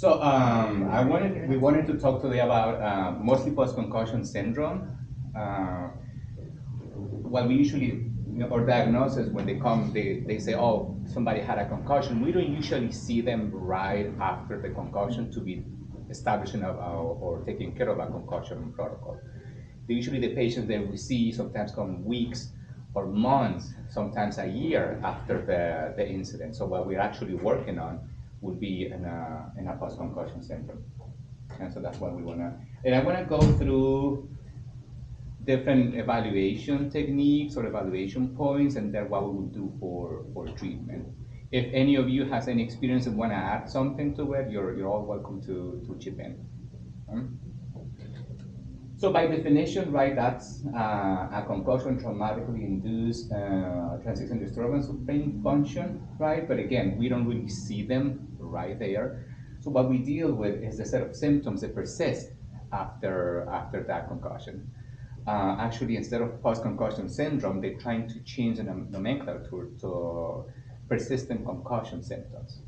So we wanted to talk today about mostly post-concussion syndrome. What we usually, or diagnosis when they come, they say, oh, somebody had a concussion. We don't usually see them right after the concussion to be establishing or taking care of a concussion protocol. Usually the patients that we see sometimes come weeks or months, sometimes a year after the incident. So what we're actually working on would be in a post-concussion syndrome. And so that's what we want to, and I want to go through different evaluation techniques or evaluation points, and then what we would do for treatment. If any of you has any experience and want to add something to it, you're all welcome to chip in. So by definition, right, that's a concussion traumatically induced transition disturbance of brain function, right? But again, we don't really see them right there. So what we deal with is the set of symptoms that persist after that concussion. Actually, instead of post-concussion syndrome, they're trying to change the nomenclature to persistent concussion symptoms.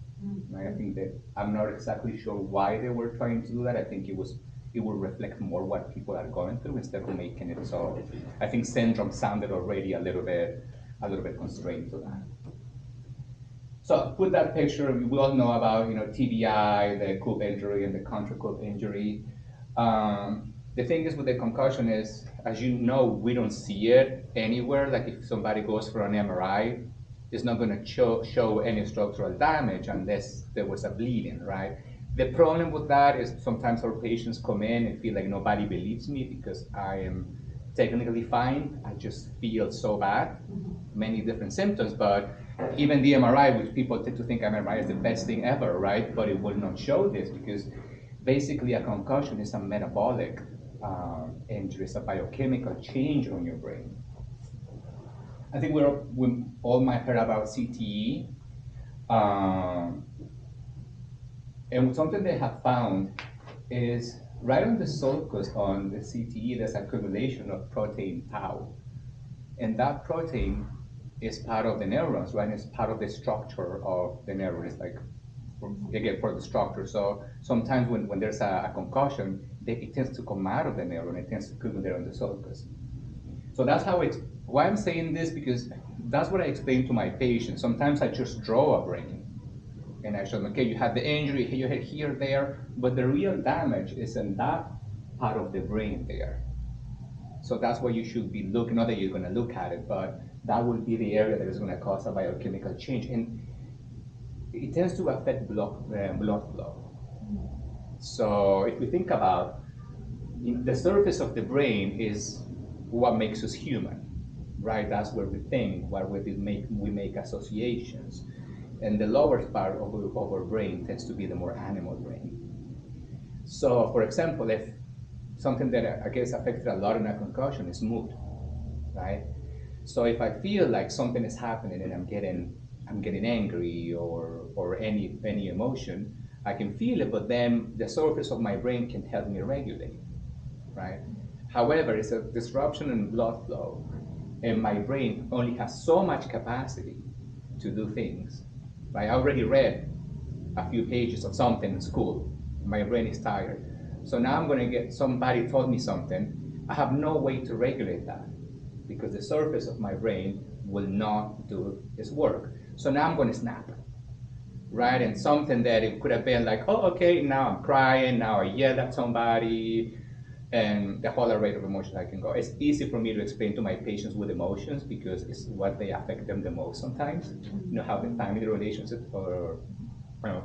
Right? I think that I'm not exactly sure why they were trying to do that. I think it will reflect more what people are going through instead of making it so. I think syndrome sounded already a little bit constrained to that. So put that picture. We all know about TBI, the Coop injury, and the contra Coop injury. The thing is with the concussion is, as you know, we don't see it anywhere. Like if somebody goes for an MRI, it's not going to show any structural damage unless there was a bleeding, right? The problem with that is sometimes our patients come in and feel like nobody believes me because I am technically fine. I just feel so bad, many different symptoms, but even the MRI, which people tend to think MRI is the best thing ever, right? But it will not show this because basically a concussion is a metabolic injury, it's a biochemical change on your brain. I think we all might heard about CTE. And something they have found is right on the sulcus on the CTE, there's accumulation of protein tau. And that protein is part of the neurons, right? It's part of the structure of the neuron. It's like, again, for the structure. So sometimes when there's a concussion, it tends to come out of the neuron, it tends to accumulate on the sulcus. So that's why I'm saying this, because that's what I explain to my patients. Sometimes I just draw a brain. And I show them, okay, you had the injury, you had here, there, but the real damage is in that part of the brain there. So that's what you should be looking, not that you're going to look at it, but that will be the area that is going to cause a biochemical change. And it tends to affect blood flow. So if we think about the surface of the brain is what makes us human, right? That's where we think, where we make associations. And the lower part of our brain tends to be the more animal brain. So, for example, if something that I guess affected a lot in a concussion is mood, right? So if I feel like something is happening and I'm getting angry or any emotion, I can feel it, but then the surface of my brain can help me regulate, right? However, it's a disruption in blood flow, and my brain only has so much capacity to do things. Right? I already read a few pages of something in school. My brain is tired. So now I'm going to get somebody told me something. I have no way to regulate that because the surface of my brain will not do its work. So now I'm going to snap, right? And something that it could have been like, oh, okay, now I'm crying, now I yell at somebody, and the whole array of emotions I can go. It's easy for me to explain to my patients with emotions because it's what they affect them the most sometimes. You know how the family relationship or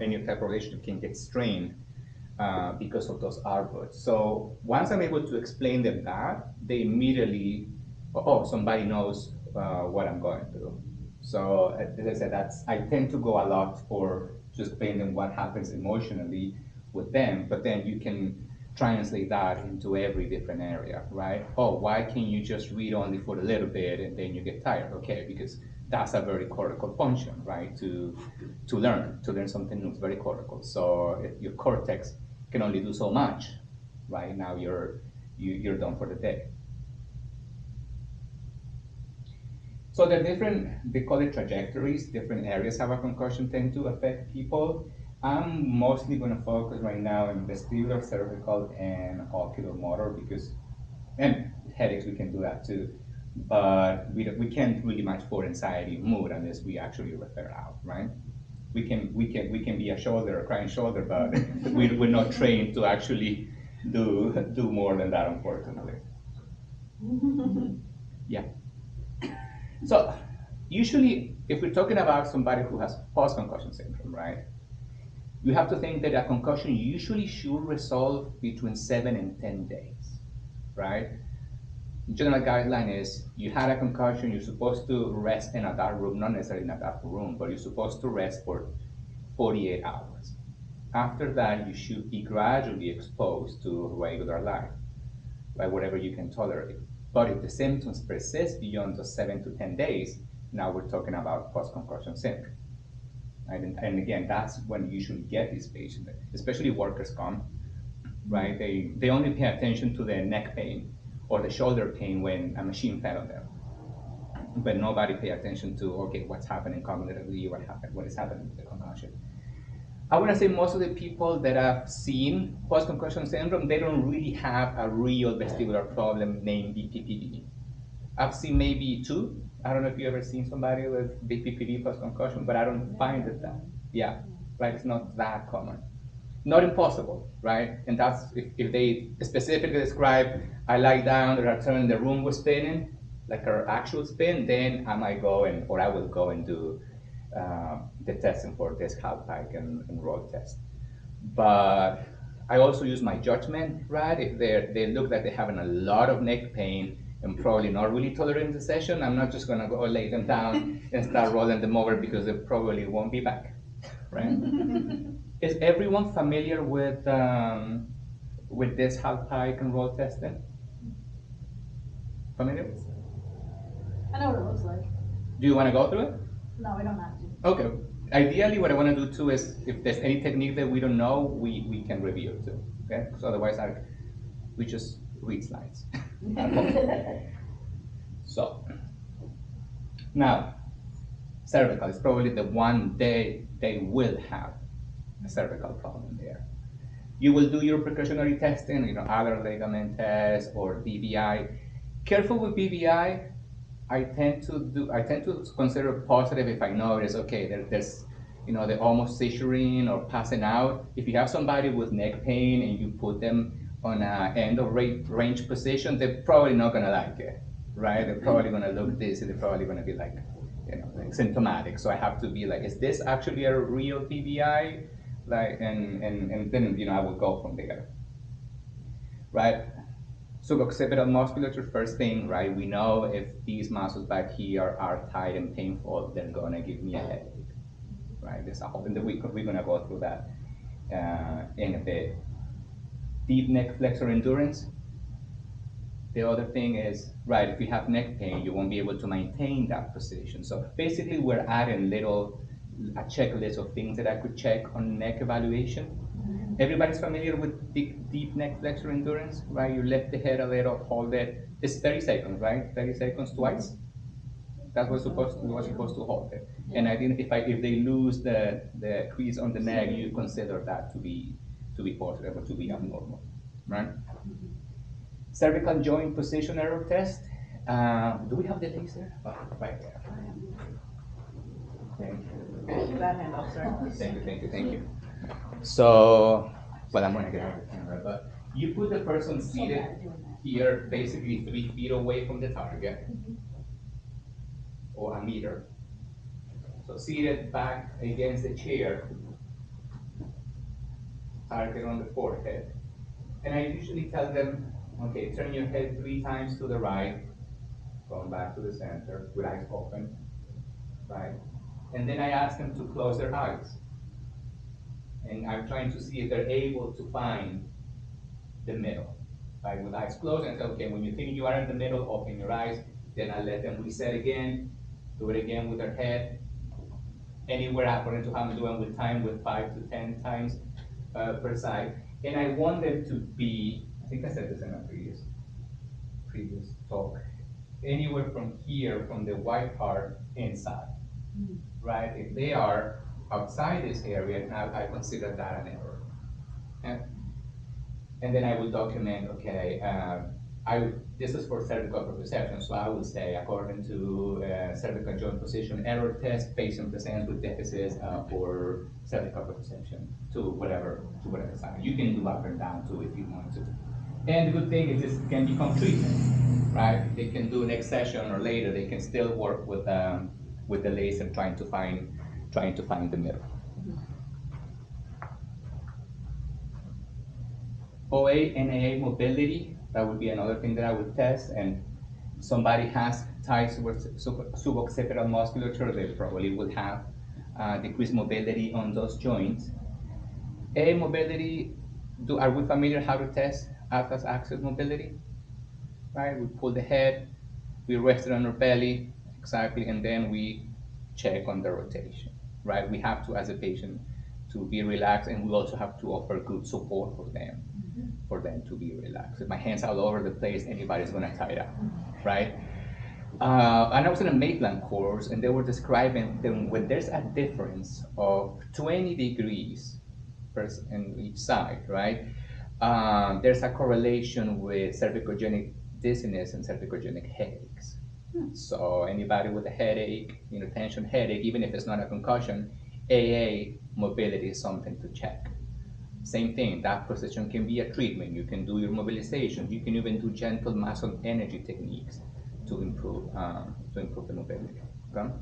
any type of relationship can get strained because of those outputs. So once I'm able to explain them that, they immediately, oh, somebody knows what I'm going through. So as I said, I tend to go a lot for just explaining what happens emotionally with them, but then you can translate that into every different area, right? Oh, why can't you just read only for a little bit and then you get tired? Okay, because that's a very cortical function, right? To learn something new, it's very cortical. So if your cortex can only do so much, right? Now you're done for the day. So there are different, they call it trajectories, different areas how a concussion tend to affect people. I'm mostly going to focus right now on vestibular, cervical, and oculomotor because, and headaches, we can do that too. But we can't really match for anxiety and mood unless we actually refer out, right? We can be a shoulder, a crying shoulder, but we're not trained to actually do more than that, unfortunately. Yeah. So usually, if we're talking about somebody who has post-concussion syndrome, right? You have to think that a concussion usually should resolve between 7 and 10 days, right? General guideline is you had a concussion, you're supposed to rest in a dark room, not necessarily in a dark room, but you're supposed to rest for 48 hours. After that, you should be gradually exposed to regular life, by whatever you can tolerate. But if the symptoms persist beyond those 7 to 10 days, now we're talking about post-concussion syndrome. Right? And again, that's when you usually get these patients, especially workers' comp, right? They only pay attention to the neck pain or the shoulder pain when a machine fell on them. But nobody pay attention to, okay, what's happening cognitively, what is happening with the concussion. I want to say most of the people that I've seen post-concussion syndrome, they don't really have a real vestibular problem named BPPV. I've seen maybe two. I don't know if you ever seen somebody with BPPV post-concussion, but I don't find it that, yeah, right? It's not that common. Not impossible, right? And that's if they specifically describe, I lie down or I turn the room was spinning, like our actual spin, then I might go or I will go and do the testing for this half pike and roll test. But I also use my judgment, right? If they look like they're having a lot of neck pain and probably not really tolerating the session, I'm not just gonna go lay them down and start rolling them over because they probably won't be back, right? Is everyone familiar with this half pike and roll testing? Familiar? I know what it looks like. Do you want to go through it? No, we don't have to. Okay. Ideally, what I want to do too is, if there's any technique that we don't know, we can review it too. Okay. Because otherwise, we just read slides. So now, cervical is probably the one they will have a cervical problem there. You will do your precautionary testing, other ligament tests or BVI. Careful with BVI. I tend to consider positive if I notice, okay, there's they're almost seizuring or passing out. If you have somebody with neck pain and you put them on an end of range position, they're probably not gonna like it, right? They're probably gonna look dizzy. They're probably gonna be like symptomatic. So I have to be like, is this actually a real PVI? And then I will go from there, right? Suboccipital musculature, first thing, right? We know if these muscles back here are tight and painful, they're gonna give me a headache, right? There's a whole, and we're gonna go through that in a bit. Deep neck flexor endurance. The other thing is, right, if you have neck pain, you won't be able to maintain that position. So basically, we're adding a checklist of things that I could check on neck evaluation. Everybody's familiar with deep neck flexor endurance, right? You lift the head a little, hold it. It's 30 seconds, right? 30 seconds twice. That was supposed to hold it. And I think if they lose the crease on the neck, you consider that to be positive or to be abnormal, right? Cervical joint position error test. Do we have the laser? Oh, right there. Thank you. That hand up, sir. Thank you. So, well, I'm gonna get out of the camera, but you put the person seated here, basically 3 feet away from the target, or a meter. So seated back against the chair, target on the forehead. And I usually tell them, okay, turn your head 3 times to the right, going back to the center, with eyes open, right? And then I ask them to close their eyes. And I'm trying to see if they're able to find the middle, right? With eyes closed, and say, okay, when you think you are in the middle, open your eyes. Then I let them reset again, do it again with their head. Anywhere according to how I'm doing with time, with 5 to 10 times per side. And I want them to be, I think I said this in a previous talk, anywhere from here, from the white part inside, right? If they are outside this area, now I consider that an error. And then I will document, okay, this is for cervical proprioception, so I will say, according to cervical joint position error test, patient presents with deficits for cervical proprioception to whatever side. You can do up and down too if you want to. And the good thing is this can become treatment, right? They can do next session or later. They can still work with the laser trying to find the middle. OA, NAA mobility, that would be another thing that I would test. And somebody has tight suboccipital musculature, they probably will have decreased mobility on those joints. AA mobility, are we familiar how to test atlas axis mobility? Right, we pull the head, we rest it on our belly, exactly, and then we check on the rotation, right? We have to, as a patient, to be relaxed, and we also have to offer good support for them to be relaxed. If my hands all over the place, anybody's gonna tie it up, right? And I was in a Maitland course, and they were describing that when there's a difference of 20 degrees in each side, right? There's a correlation with cervicogenic dizziness and cervicogenic headaches. So anybody with a headache, tension headache, even if it's not a concussion, AA mobility is something to check. Same thing, that position can be a treatment. You can do your mobilization. You can even do gentle muscle energy techniques to improve the mobility. Okay?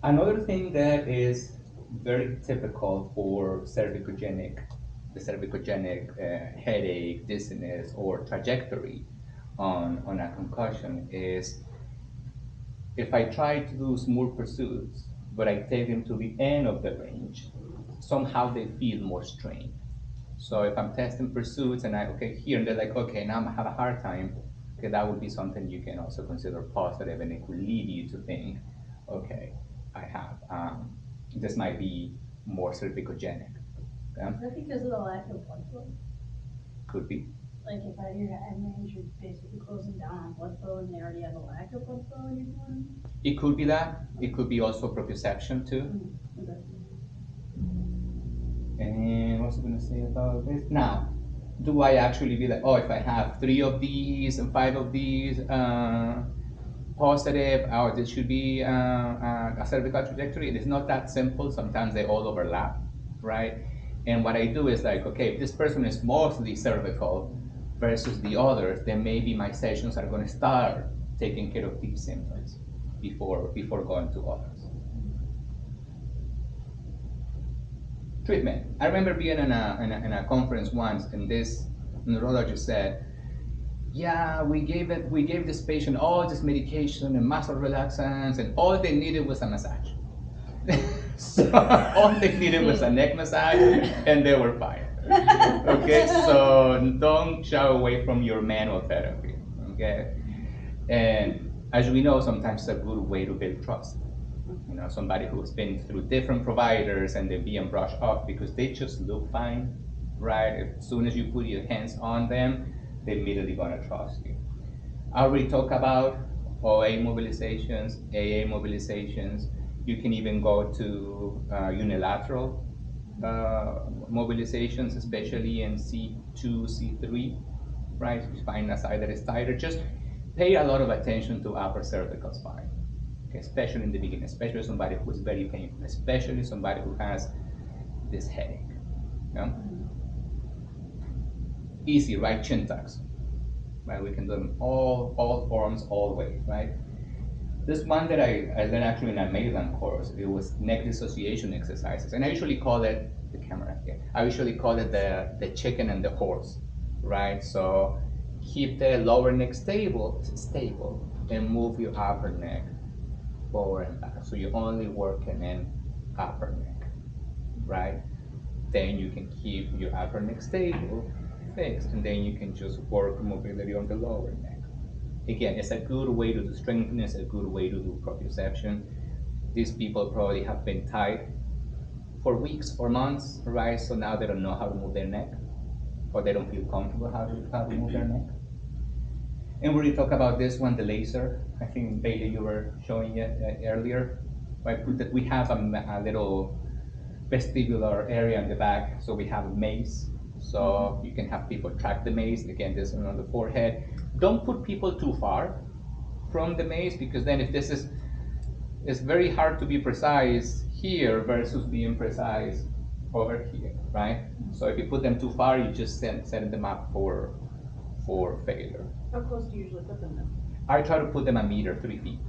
Another thing that is very typical for the cervicogenic headache, dizziness, or trajectory on a concussion is if I try to do smooth pursuits, but I take them to the end of the range, somehow they feel more strained. So if I'm testing pursuits and here, and they're like, okay, now I have a hard time, okay, that would be something you can also consider positive, and it could lead you to think, okay, I have, this might be more cervicogenic. Okay? Is that because of the lack of blood flow? Could be. Like if I hear head range, you're basically closing down on blood flow and they already have a lack of blood flow in your body? It could be that. It could be also proprioception too. Okay. And what was I going to say about this? Now, do I actually be like, oh, if I have 3 of these and 5 of these positive, oh, this should be a cervical trajectory? It is not that simple. Sometimes they all overlap, right? And what I do is like, okay, if this person is mostly cervical versus the others, then maybe my sessions are going to start taking care of these symptoms before going to others. Treatment. I remember being in a conference once, and this neurologist said, yeah, we gave this patient all this medication and muscle relaxants, and all they needed was a massage. So all they needed was a neck massage, and they were fine. Okay, so don't shy away from your manual therapy. Okay, and as we know, sometimes it's a good way to build trust. Somebody who's been through different providers and they're being brushed off because they just look fine, right? As soon as you put your hands on them, they're immediately gonna trust you. I already talked about OA mobilizations, AA mobilizations. You can even go to unilateral mobilizations, especially in C2, C3, right? You find a side that is tighter. Just pay a lot of attention to upper cervical spine. Okay, especially in the beginning, especially somebody who is very painful, especially somebody who has this headache. Yeah? Easy, right? Chin tucks. Right? We can do them all forms, all ways, right? This one that I learned actually in a Maitland course, it was neck dissociation exercises. And I usually call it, the camera here, I usually call it the chicken and the horse, right? So keep the lower neck stable, and move your upper neck forward and back. So you're only working in upper neck, right? Then you can keep your upper neck stable, fixed, and then you can just work mobility on the lower neck. Again, it's a good way to do strengthening, it's a good way to do proprioception. These people probably have been tight for weeks or months, right? So now they don't know how to move their neck, or they don't feel comfortable how to move their neck. And we already talked about this one, the laser. I think, Bailey, you were showing it earlier. right? We have a little vestibular area in the back, so we have a maze. So you can have people track the maze. Again, this one on the forehead. Don't put people too far from the maze, because then if this is, it's very hard to be precise here versus being precise over here, right? So if you put them too far, you just set them up for failure. How close do you usually put them then? I try to put them a meter, 3 feet.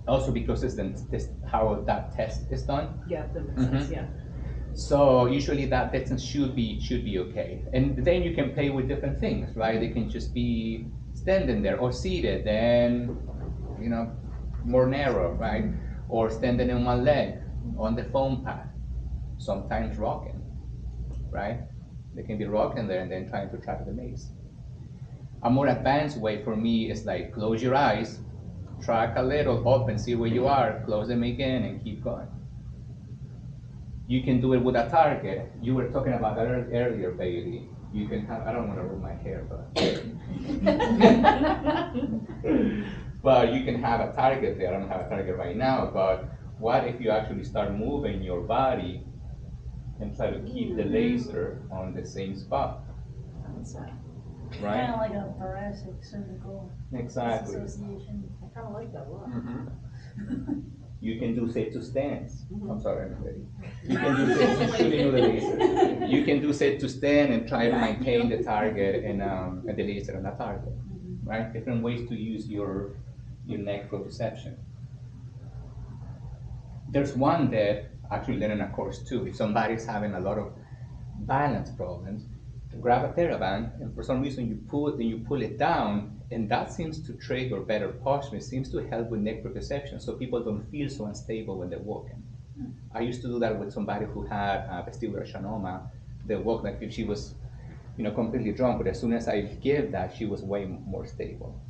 Also because it's this how that test is done. Yeah, that makes sense, yeah. So usually that distance should be okay. And then you can play with different things, right? They can just be standing there or seated, then more narrow, right? Or standing on one leg on the foam pad. Sometimes rocking, right? They can be rocking there and then trying to track the maze. A more advanced way for me is like close your eyes, track a little, open, see where you are, close them again, and keep going. You can do it with a target. You were talking about that earlier, Bailey. You can have, I don't want to rub my hair, but you can have a target there. I don't have a target right now, but what if you actually start moving your body and try to keep the laser on the same spot? Right? Kind of like a thoracic cervical Exactly. association. I kind of like that a lot. You can do sit to stands. I'm sorry, I'm ready. You can do sit shooting with the laser. You can do sit to stand and try to maintain the target and the laser on that target. Right? Different ways to use your neck proprioception. There's one that actually learned in a course too. If somebody's having a lot of balance problems, grab a TheraBand, and for some reason you pull it down, and that seems to trigger better posture. It seems to help with neck proprioception, so people don't feel so unstable when they're walking. I used to do that with somebody who had vestibular schwannoma. They walked like if she was, completely drunk, but as soon as I give that, she was way more stable.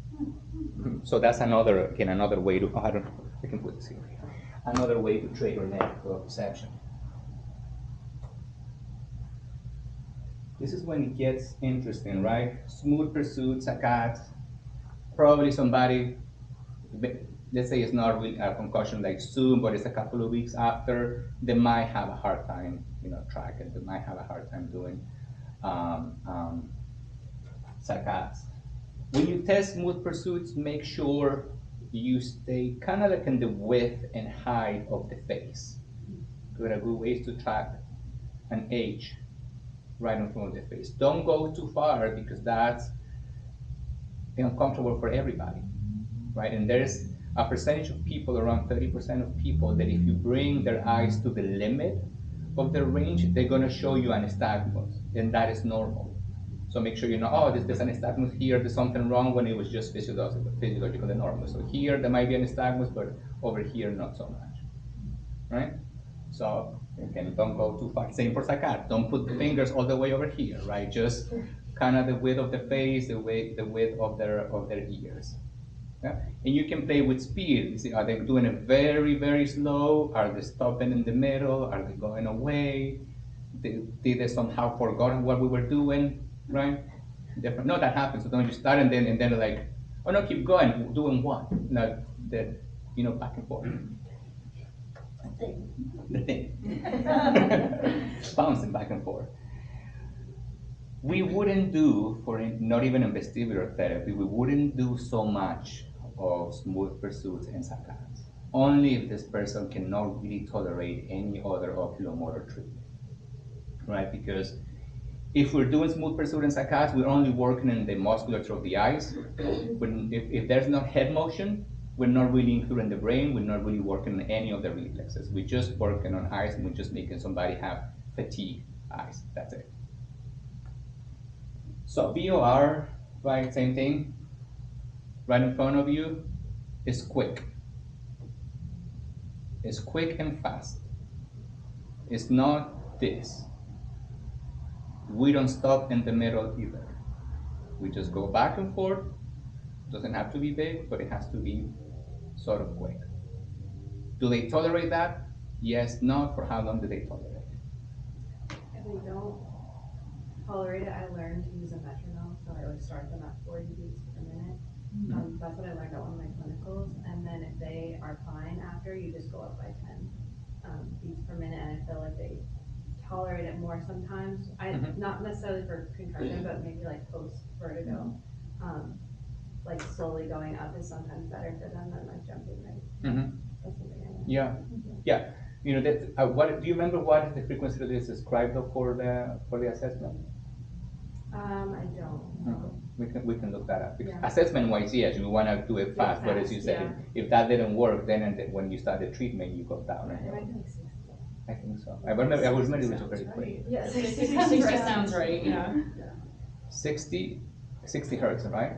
So that's another way to. I can put this here. Another way to trigger neck proprioception. This is when it gets interesting, right? Smooth pursuits, saccades. Probably somebody, let's say it's not really a concussion like soon, but it's a couple of weeks after, they might have a hard time, tracking. They might have a hard time doing saccades. When you test smooth pursuits, make sure you stay kind of like in the width and height of the face. Good, a good way is to track an age right in front of the face. Don't go too far because that's uncomfortable for everybody, right? And there's a percentage of people, around 30% of people, that if you bring their eyes to the limit of their range, they're gonna show you an nystagmus, and that is normal. So make sure you know, oh, there's an nystagmus here, there's something wrong when it was just physiological and normal. So here there might be an nystagmus, but over here not so much, right? So again, don't go too far. Same for saccade. Don't put the fingers all the way over here, right? Just kind of the width of the face, the width of their ears. Yeah? And you can play with speed. You see, are they doing it very, very slow? Are they stopping in the middle? Are they going away? Did they somehow forgotten what we were doing, right? Different. No, that happens. So don't just start and then like, oh no, keep going. Doing what? No, back and forth. The thing. Bouncing back and forth. We wouldn't do, not even in vestibular therapy, we wouldn't do so much of smooth pursuits and saccades. Only if this person cannot really tolerate any other oculomotor treatment, right? Because if we're doing smooth pursuit and saccades, we're only working in the musculature of the eyes. If there's no head motion, we're not really including the brain, we're not really working on any of the reflexes. We're just working on eyes, and we're just making somebody have fatigue eyes, that's it. So VOR, right, same thing, right in front of you, is quick. It's quick and fast. It's not this. We don't stop in the middle either. We just go back and forth. Doesn't have to be big, but it has to be sort of quick. Do they tolerate that? Yes, no. For how long do they tolerate it? If they don't tolerate it, I learned to use a metronome, so I always start them at 40 beats per minute. That's what I learned at one of my clinicals, and then if they are fine after, you just go up by 10 beats per minute, and I feel like they tolerate it more sometimes. Not necessarily for concussion, but maybe like post vertigo. Like slowly going up is sometimes better for them than like jumping right. That's something I know. Yeah. You know that. What do you remember? What is the frequency that is described for the assessment? I don't. We can look that up. Assessment wise, yes, we want to do it fast, but as you said, if that didn't work, then when you start the treatment, you go down. It might be like 60. I think so. I remember it was very quick. Yeah, 60 sounds right. Yeah. 60 hertz, right?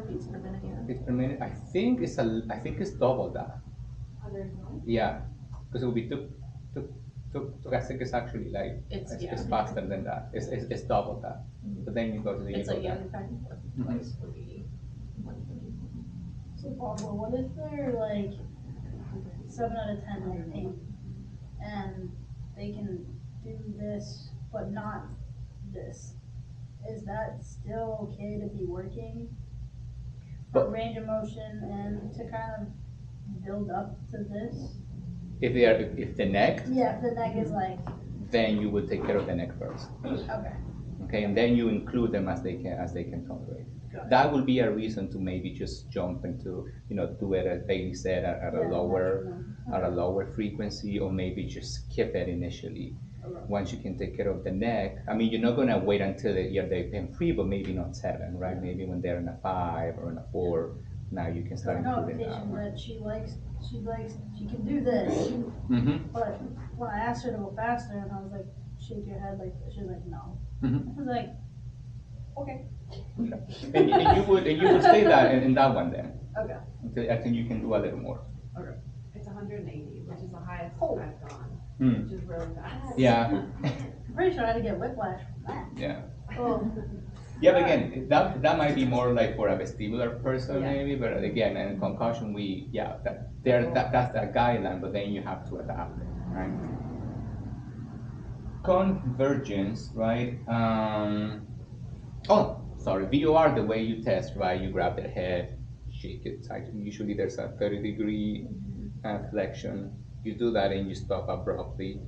Beats per minute, yeah. Beats per minute. I think it's double that. 101? Yeah, because it will be I think it's actually like it's faster than that. It's double that. But then you go to the It's like place would be 150. So Pablo, what if they're like 7 out of 10 like pain, and they can do this but not this? Is that still okay to be working for range of motion and to kind of build up to this? If the neck, if the neck is like, then you will take care of the neck first. Okay, and then you include them as they can tolerate. That will be a reason to maybe just jump into, do it as Bailey said at a lower frequency, or maybe just skip it initially. Once you can take care of the neck, I mean, you're not gonna wait until they're pain-free, but maybe not 7, right? Maybe when they're in a 5 or in a 4, now you can start including that. That she can do this. But when I asked her to go faster, and I was like, shake your head, like she was like, no. I was like, okay. And you would stay that in that one then. Okay. Until I think you can do a little more. Okay. It's 180, which is the highest I've gone, which is really fast. Yeah. I'm pretty sure I had to get whiplash from that. Yeah. Oh. Yeah, but again, that might be more like for a vestibular person maybe, but again, in concussion, that's a guideline, but then you have to adapt it, right? Convergence, right? VOR, the way you test, right? You grab their head, shake it. Usually there's a 30-degree flexion. You do that and you stop abruptly.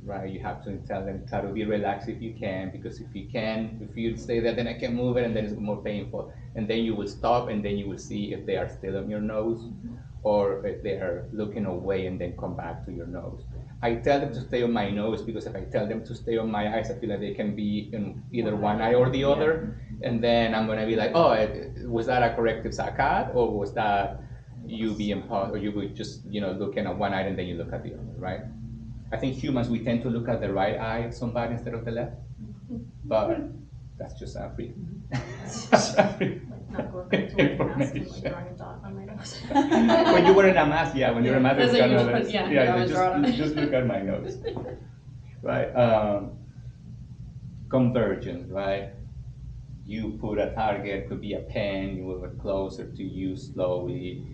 Right, you have to tell them, try to be relaxed if you can, because if you stay there, then I can move it, and then it's more painful. And then you will stop, and then you will see if they are still on your nose, or if they are looking away, and then come back to your nose. I tell them to stay on my nose, because if I tell them to stay on my eyes, I feel like they can be in either one eye or the other, and then I'm gonna be like, oh, was that a corrective saccade, or was that you being paused, or you would just looking at one eye and then you look at the other, right? I think humans, we tend to look at the right eye of somebody instead of the left, but that's just a free. Not going back to wearing a mask and like drawing a dot on my nose. When you're wearing a mask, when you're a mask, That's what you just look at my nose, right? Convergence, right? You put a target, could be a pen, you move it closer to you slowly.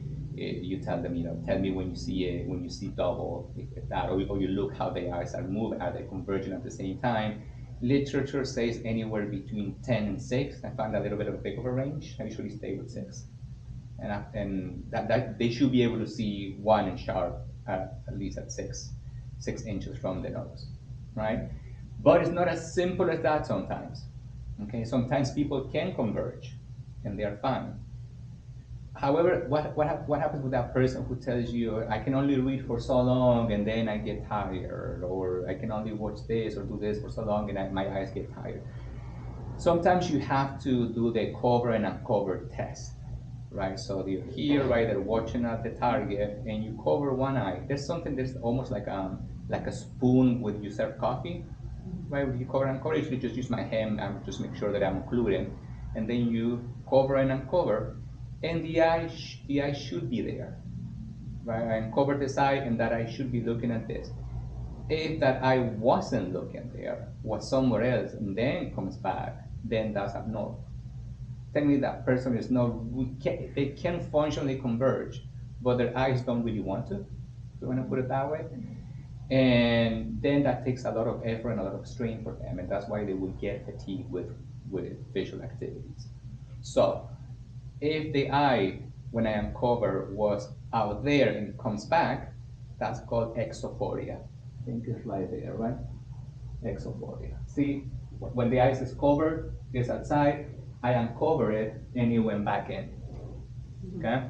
You tell them, tell me when you see double, if that, or you look how the eyes are moving, are they converging at the same time? Literature says anywhere between 10 and 6. I found a little bit of a big of a range. I usually stay with 6. And that they should be able to see one in sharp, at least at 6 inches from the nose, right? But it's not as simple as that sometimes. Okay, sometimes people can converge, and they are fine. However, what happens with that person who tells you, I can only read for so long and then I get tired, or I can only watch this or do this for so long and my eyes get tired? Sometimes you have to do the cover and uncover test, right? So they're here, right? They're watching at the target, and you cover one eye. There's almost like a spoon with you serve coffee, right? When you cover and uncover, you just use my hand and just make sure that I'm including, and then you cover and uncover. And the eye should be there, right? I uncover this eye, and that eye should be looking at this. If that eye wasn't looking there, was somewhere else, and then comes back, then that's abnormal. Technically, that person is not. They can functionally converge, but their eyes don't really want to. If you want to put it that way, and then that takes a lot of effort and a lot of strain for them, and that's why they will get fatigued with with visual activities. So if the eye, when I uncover, was out there and comes back, that's called exophoria. I think it's right there, right? Exophoria. See, when the eye is covered, it's outside, I uncover it, and it went back in. Okay?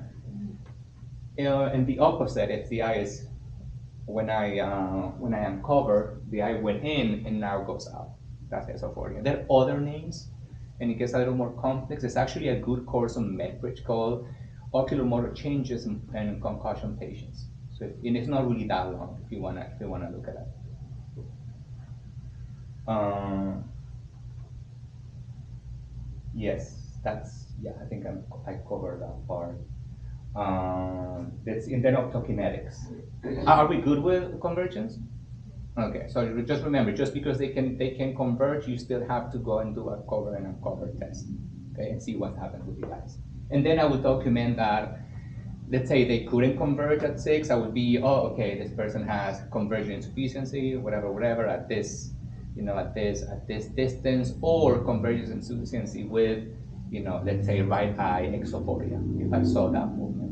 And the opposite, if the eye is, when I uncover, the eye went in and now goes out. That's exophoria. There are other names, and it gets a little more complex. It's actually a good course on MedBridge called Oculomotor Changes in Concussion Patients. So, and it's not really that long if you wanna look at it. Yes, I think I covered that part. That's in then optokinetics. Are we good with convergence? Okay, so just remember, just because they can converge, you still have to go and do a cover and uncover test, okay, and see what happens with the eyes. And then I would document that. Let's say they couldn't converge at 6. I would be, oh, okay, this person has convergent insufficiency, whatever, at this, at this distance, or convergence insufficiency with, let's say right eye exophoria, if I saw that movement.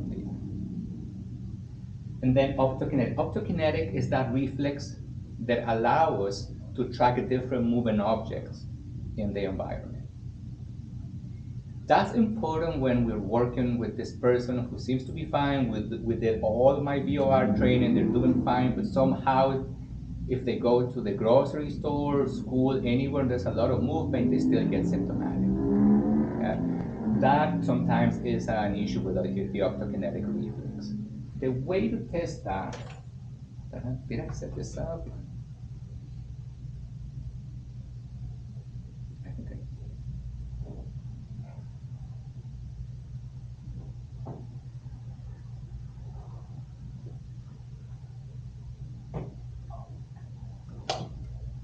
And then optokinetic. Optokinetic is that reflex that allows us to track different moving objects in the environment. That's important when we're working with this person who seems to be fine with all my VOR training, they're doing fine, but somehow if they go to the grocery store, school, anywhere there's a lot of movement, they still get symptomatic. Okay? That sometimes is an issue with the optokinetic reflex. The way to test that, did I set this up?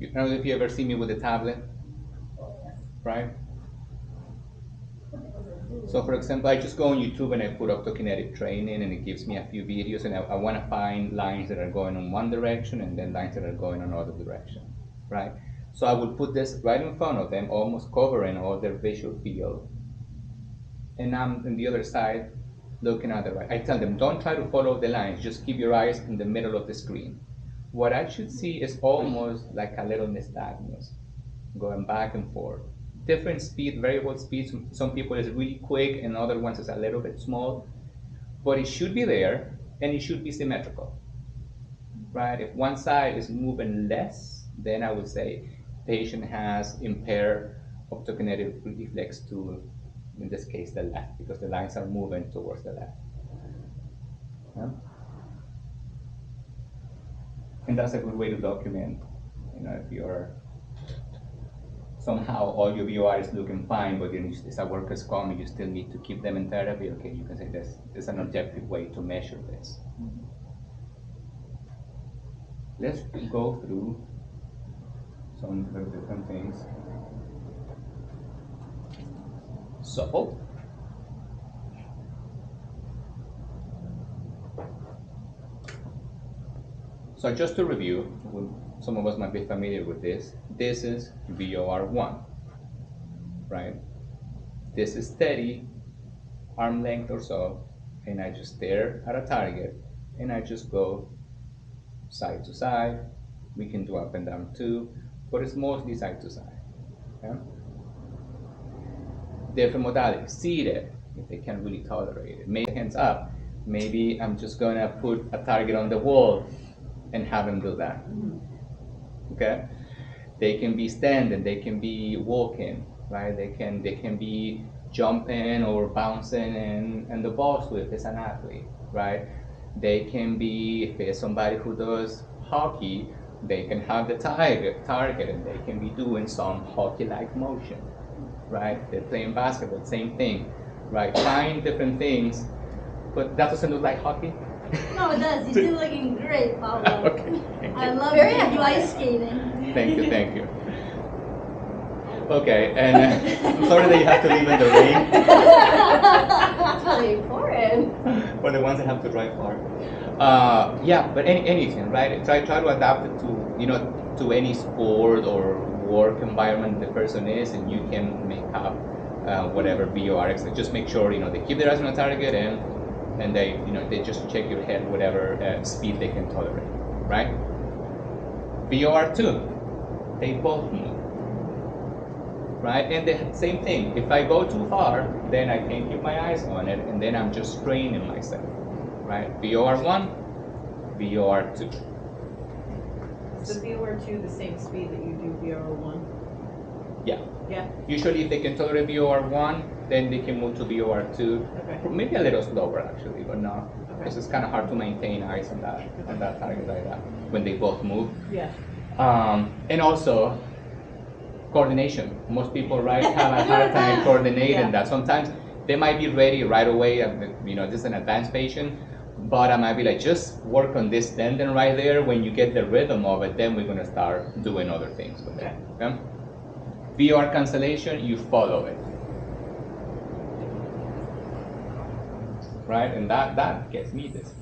I don't know if you ever see me with a tablet, right? So for example, I just go on YouTube and I put optokinetic training and it gives me a few videos, and I want to find lines that are going in one direction and then lines that are going in another direction, right? So I will put this right in front of them, almost covering all their visual field. And I'm on the other side looking at the right. I tell them, don't try to follow the lines, just keep your eyes in the middle of the screen. What I should see is almost like a little nystagmus, going back and forth. Different speed, variable speeds. Some people is really quick and other ones is a little bit small. But it should be there and it should be symmetrical, right? If one side is moving less, then I would say patient has impaired optokinetic reflex to, in this case, the left, because the lines are moving towards the left. Yeah? And that's a good way to document, if you're somehow all your VOR is looking fine, but it's a worker's comp and you still need to keep them in therapy, okay, you can say there's an objective way to measure this. Let's go through some different things. So just to review, some of us might be familiar with this. This is VOR1, right? This is steady, arm length or so, and I just stare at a target, and I just go side to side. We can do up and down too, but it's mostly side to side. Okay? Different modalities, seated, if they can really tolerate it. Maybe hands up. Maybe I'm just gonna put a target on the wall and have them do that. Okay? They can be standing, they can be walking, right? They can be jumping or bouncing and the ball sweep is an athlete, right? They can be, if it's somebody who does hockey, they can have the target and they can be doing some hockey-like motion, right? They're playing basketball, same thing, right? Find different things, but that doesn't look like hockey. No, it does. You're still looking great, Pablo. Okay, thank you. I love you ice skating. Thank you. Okay, and I'm sorry that you have to live in the rain. That's really important. For the ones that have to drive far. Yeah, but anything, right? Try to adapt it to, to any sport or work environment the person is, and you can make up whatever VOR is. Just make sure they keep their eyes on a target, and they just check your head whatever speed they can tolerate, right? VOR 2, they both move, right? And the same thing. If I go too far, then I can't keep my eyes on it, and then I'm just straining myself, right? VOR 1, VOR 2. So VOR 2 the same speed that you do VOR 1? Yeah. Yeah. Usually if they can tolerate VOR 1, then they can move to VOR 2. Okay. Maybe a little slower actually, but no. Okay. Because it's kind of hard to maintain eyes on that target like that when they both move. Yeah. And also coordination. Most people, right, have a hard time coordinating that. Sometimes they might be ready right away, this is an advanced patient, but I might be like, just work on this tendon right there. When you get the rhythm of it, then we're gonna start doing other things with it. Okay? VOR cancellation, you follow it. Right, and that gets me this.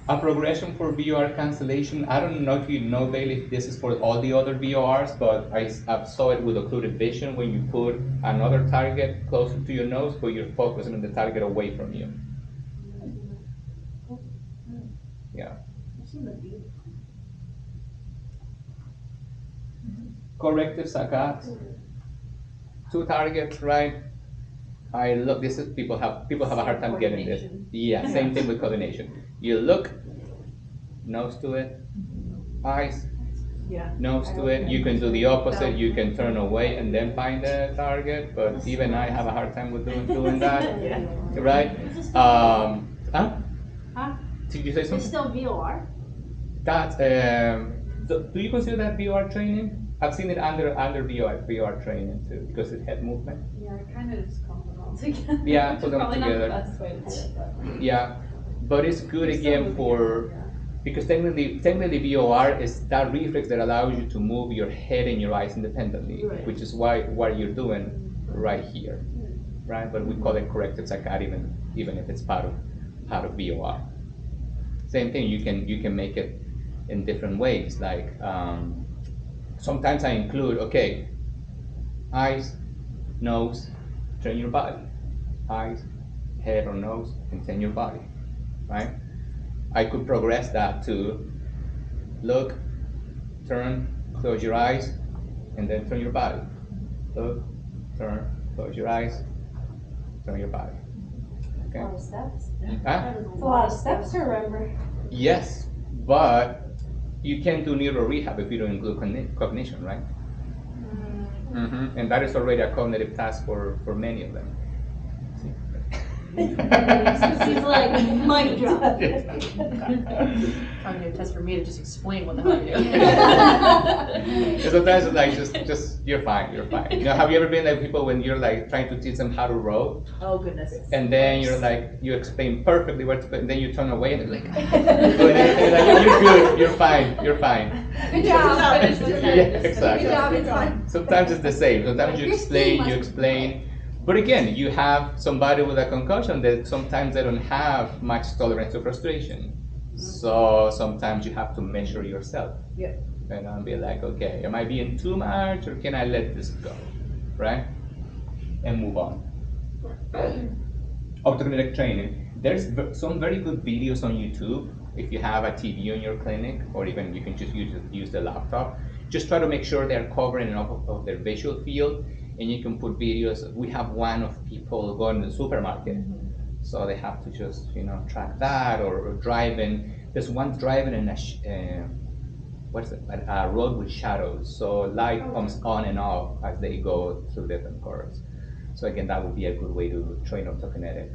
A progression for VOR cancellation, I don't know if you know, Bailey, if this is for all the other VORs, but I saw it with occluded vision when you put another target closer to your nose, but you're focusing on the target away from you. Yeah. Corrective saccades. 2 targets, right? I look. This is people have a hard time getting this. Yeah, same thing with coordination. You look, nose to it, eyes, nose to it. You can do the opposite. You can turn away and then find the target. But even I have a hard time with doing that. Right? Did you say something? It's still VOR. That do you consider that VOR training? I've seen it under VOR training too, because it had movement. Yeah, it kind of just clump them all together. Yeah, put them Probably together. not the best way to do it, but. Yeah, but it's good again because technically VOR is that reflex that allows you to move your head and your eyes independently, which is what you're doing right here, right? But we call it corrective saccade even if it's part of VOR. Same thing, you can make it in different ways. Like sometimes I include eyes, nose, turn your body, eyes, head or nose, and turn your body, right? I could progress that to look, turn, close your eyes, and then turn your body. Look, turn, close your eyes, turn your body. Okay. A lot of steps. Huh? It's a lot of steps to remember. Yes, but you can't do neuro rehab if you don't include cognition, right? And that is already a cognitive task for many of them. He's like, mic drop. Cognitive test for me to just explain what the hell you're doing. And sometimes it's like just you're fine. Have you ever been like people when you're like trying to teach them how to row? Oh goodness. And then you're like, you explain perfectly what to put, and then you turn away and they're like, you're good, you're fine. Good job. Yeah, exactly. Good job, it's fine. Sometimes it's the same. Sometimes you explain. But again, you have somebody with a concussion that sometimes they don't have much tolerance to frustration. So sometimes you have to measure yourself. Yep. And be like, okay, am I being too much or can I let this go? Right? And move on. Optokinetic training. There's some very good videos on YouTube. If you have a TV in your clinic, or even you can just use the laptop, just try to make sure they're covering enough of their visual field. And you can put videos. We have one of people going to the supermarket, so they have to just track that or driving. There's one driving in a road with shadows, so light comes on and off as they go through different curves. So again, that would be a good way to train optokinetic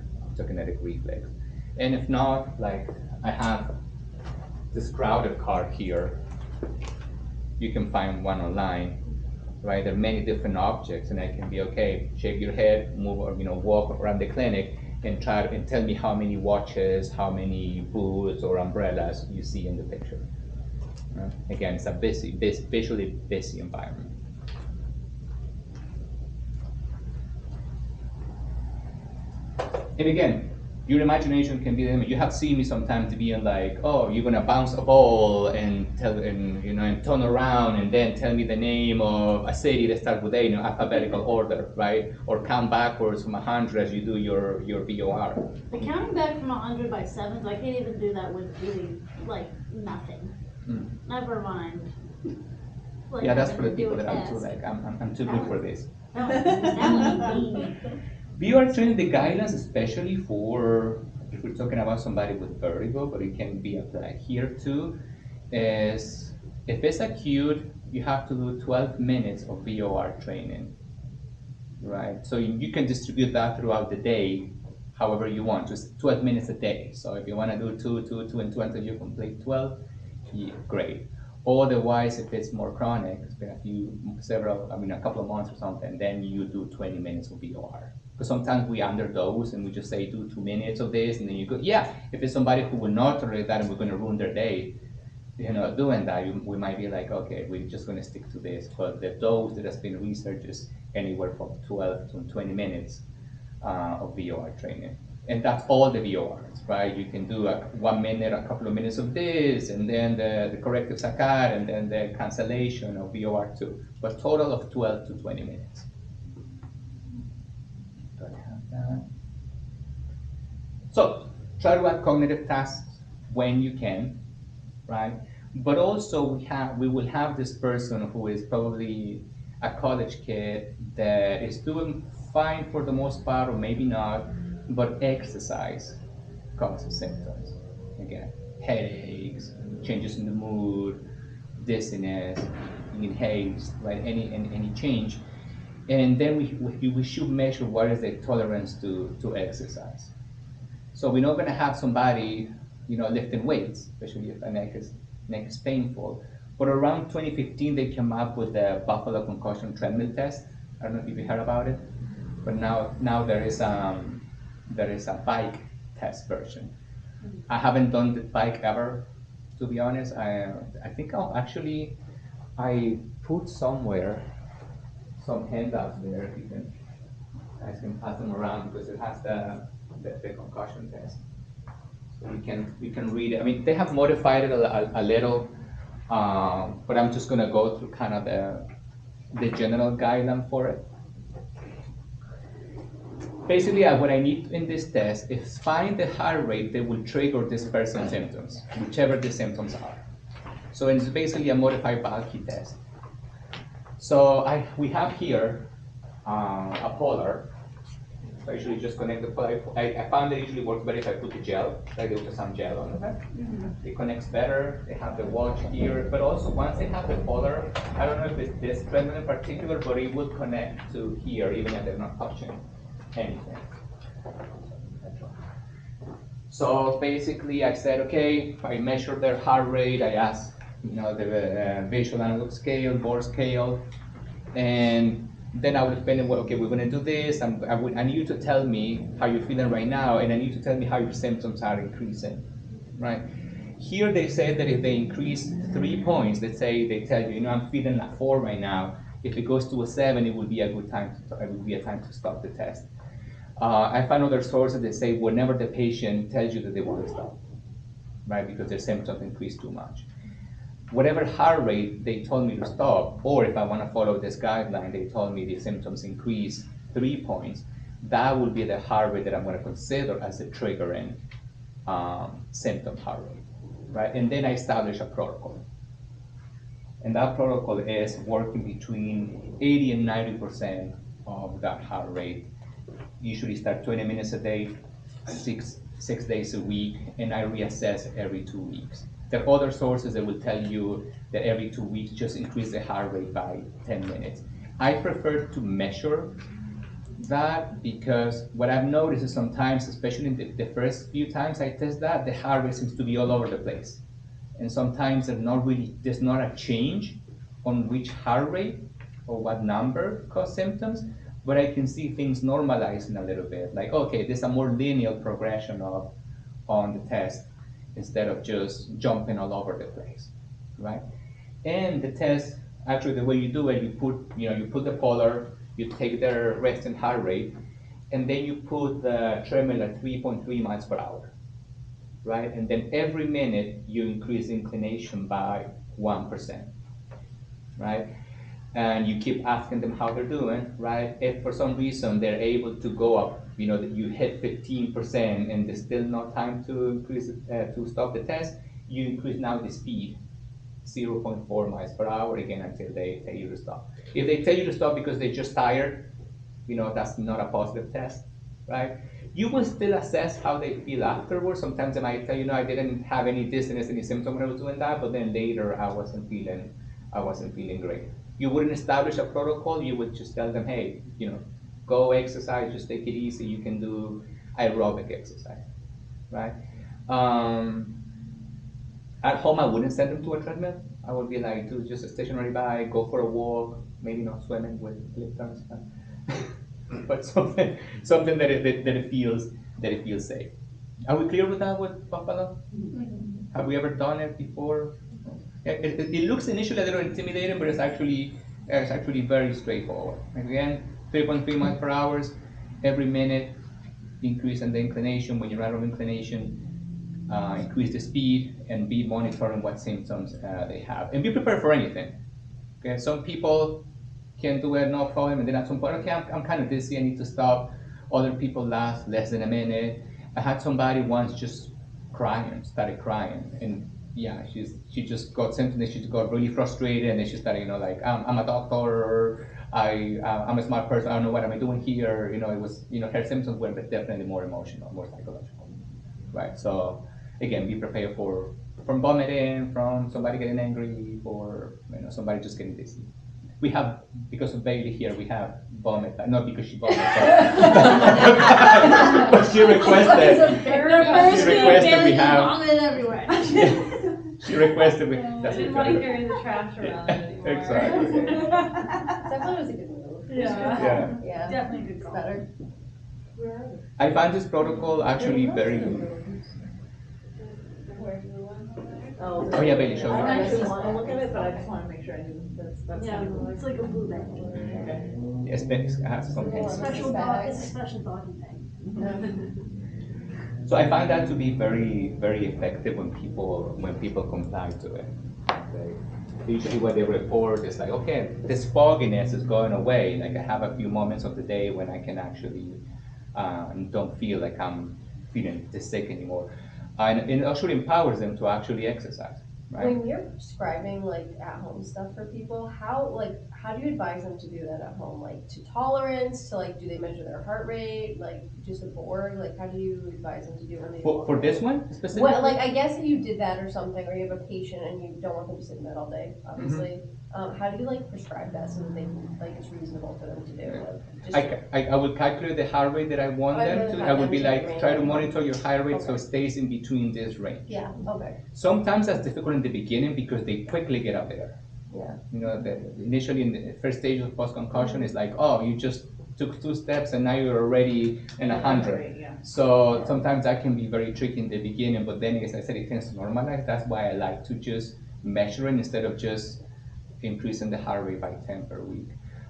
reflex. And if not, like I have this crowded car here, you can find one online. Right, there are many different objects, and I can be shake your head, move, or walk around the clinic, and tell me how many watches, how many booths or umbrellas you see in the picture. Again, it's a visually busy environment. And again, your imagination can be limited. You have seen me sometimes being like, oh, you're gonna bounce a ball and and turn around and then tell me the name of a city that starts with A, alphabetical order, right? Or count backwards from 100 as you do your VOR. The counting back from 100 by sevens, I can't even do that with really like nothing. Never mind. Like, Yeah, that's for the having to do people a that I'm too test. I'm too good for this. That would be VOR training, the guidelines, especially for if we're talking about somebody with vertigo, but it can be applied here too, is if it's acute, you have to do 12 minutes of VOR training, right? So you can distribute that throughout the day, however you want, just 12 minutes a day. So if you want to do 2, and 2 until you complete 12, yeah, great. Otherwise, if it's more chronic, it's been a couple of months or something, then you do 20 minutes of VOR. Because sometimes we underdose and we just say do 2 minutes of this, and then you go, yeah, if it's somebody who will not tolerate that and we're going to ruin their day, doing that, we might be like, okay, we're just going to stick to this. But the dose that has been researched is anywhere from 12 to 20 minutes of VOR training. And that's all the VORs, right? You can do 1 minute, a couple of minutes of this, and then the corrective saccade, and then the cancellation of VOR2. But total of 12 to 20 minutes. Do I have that? So try to add cognitive tasks when you can, right? But also we will have this person who is probably a college kid that is doing fine for the most part, or maybe not, but exercise causes symptoms. Again, headaches, changes in the mood, dizziness, inhales, right? Any change. And then we should measure what is the tolerance to exercise. So we're not going to have somebody, lifting weights, especially if the neck is painful. But around 2015, they came up with the Buffalo concussion treadmill test. I don't know if you heard about it, but now there is a bike test version. I haven't done the bike ever, to be honest. I think I put somewhere some handouts there. I can pass them around because it has the concussion test. So we can read it. I mean, they have modified it a little, but I'm just gonna go through kind of the general guideline for it. Basically, what I need in this test is find the heart rate that will trigger this person's symptoms, whichever the symptoms are. So it's basically a modified Balke test. So we have here a polar. So I usually just connect the polar. I found that it usually works better if I put the gel, like they put some gel on it. It connects better. They have the watch here, but also once they have the polar, I don't know if it's this treadmill in particular, but it will connect to here even if they're not touching anything. So basically I said, okay, I measured their heart rate, I asked the visual analog scale, Bohr scale, and then I would explain, well, okay, we're going to do this, and I need you to tell me how you're feeling right now, and I need you to tell me how your symptoms are increasing, right? Here they say that if they increase 3 points, let's say they tell you, I'm feeling a 4 right now. If it goes to a 7, it would be a good time to stop the test. I found other sources that say whenever the patient tells you that they want to stop, right, because their symptoms increase too much. Whatever heart rate they told me to stop, or if I want to follow this guideline, they told me the symptoms increase 3 points, that would be the heart rate that I'm going to consider as the triggering symptom heart rate, right? And then I establish a protocol. And that protocol is working between 80 and 90% of that heart rate. Usually start 20 minutes a day, six days a week, and I reassess every 2 weeks. There are other sources that will tell you that every 2 weeks just increase the heart rate by 10 minutes. I prefer to measure that because what I've noticed is sometimes, especially in the first few times I test that, the heart rate seems to be all over the place. And sometimes there's not a change on which heart rate or what number cause symptoms, but I can see things normalizing a little bit. Like, okay, there's a more linear progression on the test instead of just jumping all over the place, right? And the test, actually the way you do it, you put the polar, you take their resting heart rate, and then you put the treadmill at 3.3 miles per hour, right? And then every minute you increase inclination by 1%, right? And you keep asking them how they're doing, right? If for some reason they're able to go up, that you hit 15% and there's still no time to increase to stop the test, you increase now the speed, 0.4 miles per hour again until they tell you to stop. If they tell you to stop because they're just tired, that's not a positive test, right? You will still assess how they feel afterwards. Sometimes they might tell you, no, I didn't have any dizziness, any symptom when I was doing that, but then later I wasn't feeling great. You wouldn't establish a protocol. You would just tell them, hey, go exercise, just take it easy. You can do aerobic exercise, right? At home, I wouldn't send them to a treadmill. I would be like, do just a stationary bike, go for a walk, maybe not swimming with lifters, but something that it feels safe. Are we clear with that with Buffalo? Mm-hmm. Have we ever done it before? It looks initially a little intimidating, but it's actually very straightforward. Again, 3.3 miles per hour every minute, increase in the inclination. When you're out of inclination, increase the speed and be monitoring what symptoms they have. And be prepared for anything. Okay, some people can do it no problem, and then at some point, okay, I'm kind of dizzy, I need to stop. Other people last less than a minute. I had somebody once just started crying, and yeah, she just got symptoms. She got really frustrated, and then she started, like, I'm a doctor, I'm a smart person, I don't know what am I doing here. It was, her symptoms were definitely more emotional, more psychological, right? So again, be prepared from vomiting, from somebody getting angry, or somebody just getting dizzy. We have, because of Bailey here, we have vomit, not because she vomited, but she requested we have. Vomit everywhere. She requested we. I didn't want to carry the trash around anymore. Exactly. Definitely was a good move. Yeah. Yeah. Definitely good call. Better. I find this protocol actually very good. Oh, Oh yeah, Bailey, show I me. don't actually want to look at it, but I just want to make sure I knew that's Yeah, kind of cool. it's like a blue bag. Okay. Yes, it has some. Yeah. Special dog, it's a special doggy thing. So I find that to be very, very effective when people comply to it. Usually what they report is like, okay, this fogginess is going away. Like I have a few moments of the day when I can actually don't feel like I'm feeling this sick anymore. And it actually empowers them to actually exercise, right? When you're prescribing like at-home stuff for people, how do you advise them to do that at home? Like to tolerance, to like, do they measure their heart rate? Like just a board? Like how do you advise them to do when they For this one specifically? Well, like I guess if you did that or something, or you have a patient and you don't want them to sit in bed all day, obviously. How do you like prescribe that so that they can, like it's reasonable for them to do? Like, just I would calculate the heart rate that I want them to. I would be like, try to monitor your heart rate so it stays in between this range. yeah. Okay. Sometimes that's difficult in the beginning because they quickly get up there. Yeah. Initially in the first stage of post-concussion, it's like, oh, you just took 2 steps and now you're already in 100. Yeah. So sometimes that can be very tricky in the beginning, but then as I said, it tends to normalize. That's why I like to just measure it instead of just increasing the heart rate by 10 per week.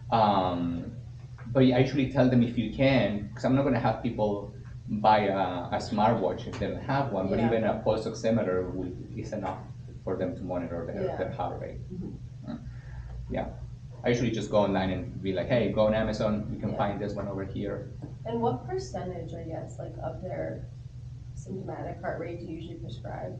But I actually tell them if you can, because I'm not going to have people buy a smartwatch if they don't have one, but Yeah. even a pulse oximeter is enough for them to monitor their heart rate. Yeah. I usually just go online and be like, hey, go on Amazon, you can find this one over here. And what percentage, I guess, like of their symptomatic heart rate do you usually prescribe?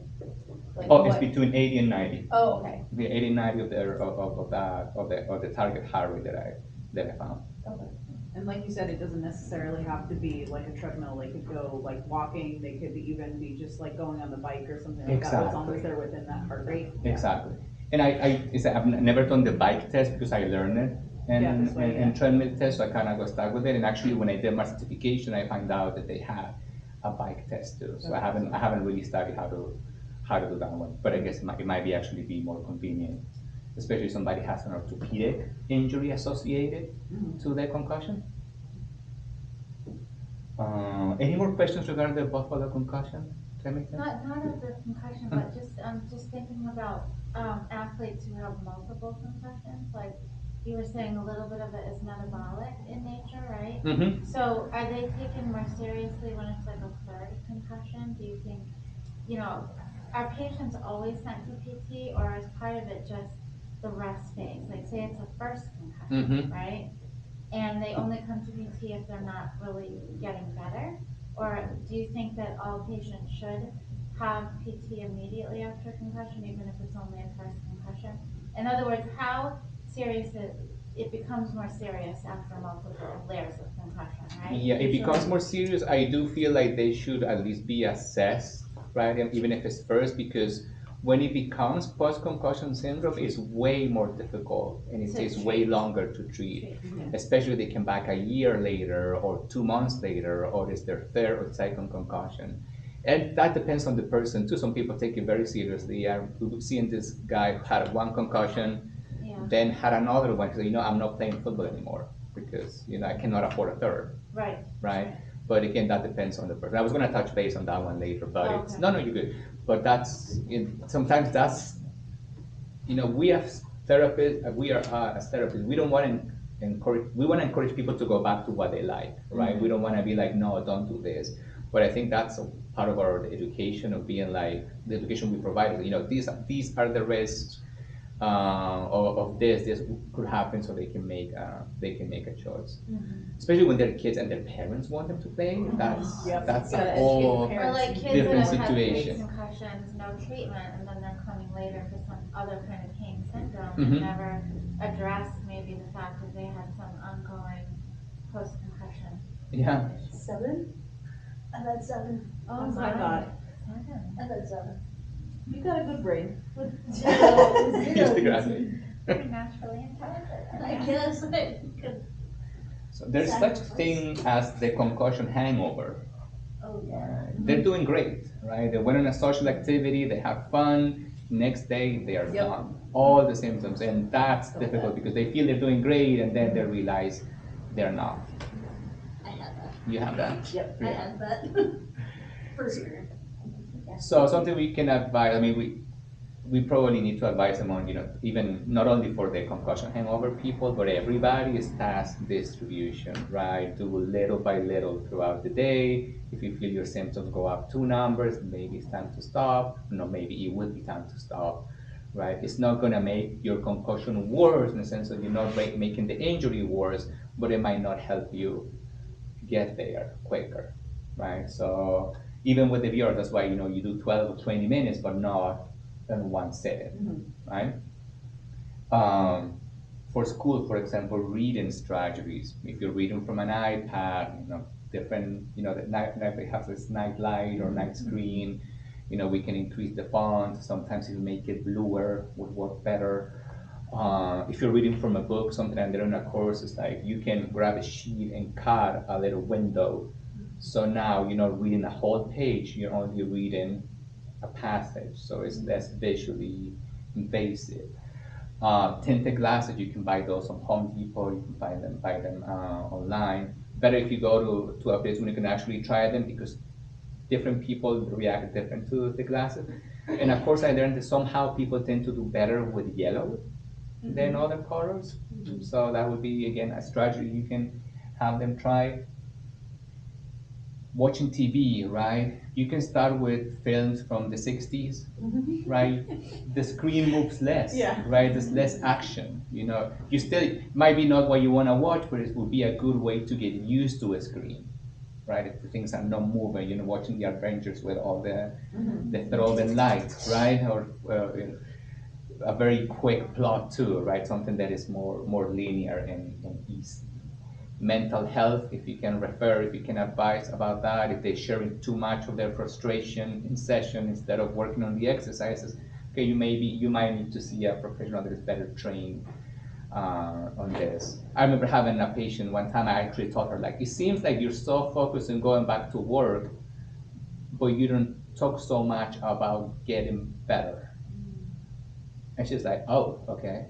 Like Oh, it's what- between 80 and 90. Oh, okay. The 80 and 90 of the target heart rate that I found. Okay. And like you said, it doesn't necessarily have to be like a treadmill. They could go like walking. They could even be just like going on the bike or something like that. As long Exactly. as they're within that heart rate. Exactly. And I've never done the bike test because I learned it and treadmill test, so I kind of got stuck with it. And actually, when I did my certification, I found out that they had a bike test too. So I haven't really studied how to do that one. But I guess it might be actually be more convenient, especially if somebody has an orthopedic injury associated to their concussion. Any more questions regarding the Buffalo concussion? Does that make sense? Not of the concussion, but just thinking about athletes who have multiple concussions. Like you were saying a little bit of it is metabolic in nature, right? Mm-hmm. So are they taken more seriously when it's like a third concussion? Do you think, are patients always sent to PT, or is part of it just the rest phase? Like say it's a first concussion, right? And they only come to PT if they're not really getting better? Or do you think that all patients should have PT immediately after concussion, even if it's only a first concussion? In other words, how serious it becomes more serious after multiple layers of concussion, right? Yeah, it Usually- becomes more serious. I do feel like they should at least be assessed, right? And even if it's first, because when it becomes post-concussion syndrome, it's way more difficult and it To takes way treat. longer to treat, especially if they come back a year later or 2 months later, or it's their third or second concussion. And that depends on the person too. Some people take it very seriously. We've seen this guy who had one concussion, Yeah, then had another one because I'm not playing football anymore because I cannot afford a third, right. right? But again, that depends on the person. I was going to touch base on that one later, but it's Okay. no, you're good. But sometimes that's we as therapists, we are as therapists, we don't want to encourage. We want to encourage people to go back to what they like, right? We don't want to be like, no, don't do this. But I think that's a part of our education of being like the education we provide. These are the risks of this. This could happen, so they can make a choice. Especially when they're kids and their parents want them to play. That's Yep. that's Gotta a educate whole the Or like kids that different have had three situation. concussions, no treatment, and then they're coming later for some other kind of pain syndrome Mhm. and never addressed maybe the fact that they had some ongoing post-concussion. Yeah. 7? I've had 7. Oh my God, I've had 7. you got a good brain. With zero. Just the graphic. You're naturally intelligent. I guess. So there's such thing as the concussion hangover. Oh, yeah. They're doing great, right? They went on a social activity, they have fun. Next day, they are Yep. gone. All the symptoms, and that's difficult because they feel they're doing great, and then they realize they're not. I had that. You have that. Yep. I had that. First year. So something we can advise. I mean, we probably need to advise them on, even not only for the concussion hangover people, but everybody is task distribution, right? Do little by little throughout the day. If you feel your symptoms go up 2 numbers, maybe it's time to stop. No, maybe it would be time to stop, right? It's not gonna make your concussion worse in the sense that you're not making the injury worse, but it might not help you get there quicker, right? So even with the VR, that's why you do 12 or 20 minutes, but not in one setting, right? For school, for example, reading strategies. If you're reading from an iPad, different, the night has this night light or night screen. We can increase the font. Sometimes if you make it bluer, would work better. If you're reading from a book, something and they're in a course, it's like you can grab a sheet and cut a little window. So now you're not reading a whole page, you're only reading a passage, so it's less visually invasive. Tinted glasses, you can buy those on Home Depot, you can buy them online. Better if you go to a place when you can actually try them because different people react different to the glasses. And of course I learned that somehow people tend to do better with yellow than other colors. So that would be again a strategy you can have them try. Watching TV, right? You can start with films from the 60s, right? The screen moves less, Yeah. right? There's less action, You still, might be not what you want to watch, but it would be a good way to get used to a screen, right? If the things are not moving, watching the Avengers with all the throbbing lights, right? Or a very quick plot too, right? Something that is more linear and easy. Mental health, if you can advise about that, if they're sharing too much of their frustration in session instead of working on the exercises, okay, you might need to see a professional that is better trained on this. I remember having a patient one time, I actually taught her, like, it seems like you're so focused on going back to work, but you don't talk so much about getting better. And she's like, oh, okay.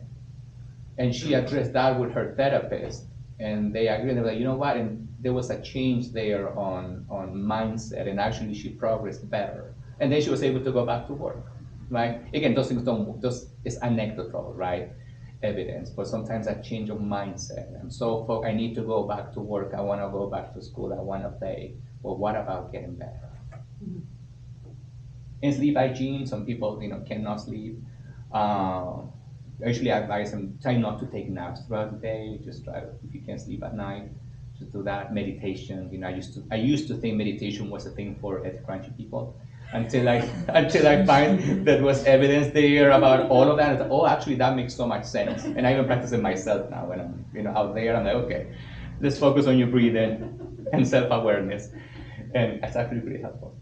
And she addressed that with her therapist, and they agreed. They were like, you know what? And there was a change there on mindset, and actually she progressed better. And then she was able to go back to work, right? Again, those things don't. It's anecdotal, right? evidence, but sometimes a change of mindset. And so I need to go back to work, I wanna go back to school, I wanna play, but what about getting better? And sleep hygiene, some people, cannot sleep. Usually I advise them, try not to take naps throughout the day, just try to, if you can't sleep at night, just do that. Meditation, I used to think meditation was a thing for head crunchy people, until I find that was evidence there about all of that. Oh, actually that makes so much sense. And I even practice it myself now when I'm out there. I'm like, okay, let's focus on your breathing and self-awareness. And it's actually pretty helpful.